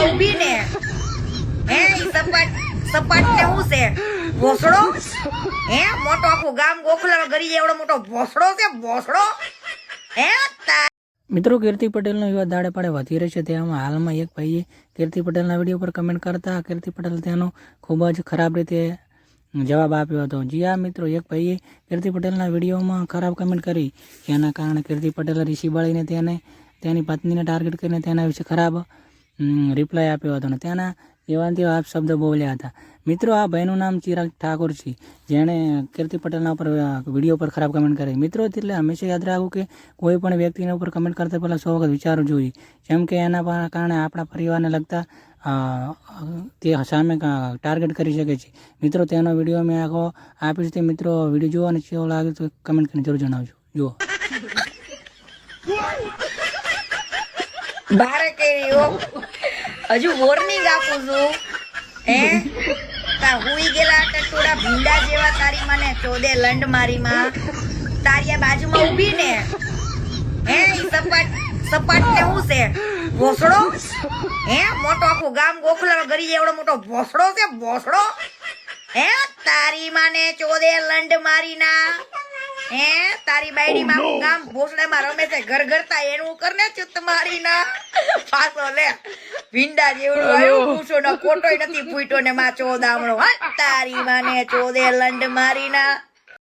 બાજુમાં ઊભી ને હે ઈ સપાટ ને હું છે ભોસડો હે મોટો આખું ગામ ગોખલા ગરી એવડો મોટો ભોસડો છે ભોસડો હે મિત્રો કીર્તિ પટેલનો વિવાદ દાડે પાડે વધી રહ્યો છે તેમાં હાલમાં એક ભાઈએ કીર્તિ પટેલના વિડીયો પર કમેન્ટ કરતા કીર્તિ પટેલ તેનો ખૂબ જ ખરાબ રીતે જવાબ આપ્યો હતો. જી હા મિત્રો, એક ભાઈએ કીર્તિ પટેલના વિડીયોમાં ખરાબ કમેન્ટ કરી જેના કારણે કીર્તિ પટેલે ઋષિ બળીને તેની પત્નીને ટાર્ગેટ કરીને તેના વિશે ખરાબ રિપ્લાય આપ્યો હતો અને તેના એવા તેવા શબ્દ બોલ્યા હતા. મિત્રો, આ ભાઈનું નામ ચિરાગ ઠાકોર છે જેણે કીર્તિ પટેલના ઉપર વિડીયો પર ખરાબ કમેન્ટ કરી. મિત્રો, એટલે હંમેશા યાદ રાખવું કે કોઈ પણ વ્યક્તિના ઉપર કમેન્ટ કરતા પહેલાં 100 વખત વિચારવું જોઈએ, જેમ કે એના કારણે આપણા પરિવારને લગતા તે સામે ટાર્ગેટ કરી શકે છે. મિત્રો, તેનો વિડીયો મેં આખો આપીશ તે મિત્રો વિડીયો જુઓ અને કેવો લાગે તો કમેન્ટ કરીને જરૂર જણાવજો. જુઓ બારે કેરીઓ હજુ વોર્નિંગ આપું છું હે તા હુઈ ગયેલા ટટોડા ભીંડા જેવા તારી મને ચોદે લંડ મારી માં તારી બાજુમાં ઊભી ને હે ઈ સપાટ ને હું છે ભોસડો હે મોટો આખું ગામ ગોખલા ગરી એવડો મોટો ભોસડો છે ભોસડો હે તારી માને ચોદે લંડ મારી ના હે તારી બાયડી માં ગામ ભોસડામાં રમે છે ઘર ઘરતા એનું કરને ચુત મારી ના પાછો લે ભીંડા જેવડું આવ્યું પૂછો ને કોટોય નથી ફૂટ્યો ને માં ચોદામણો હા તારી માને ચોદે લંડ મારી ના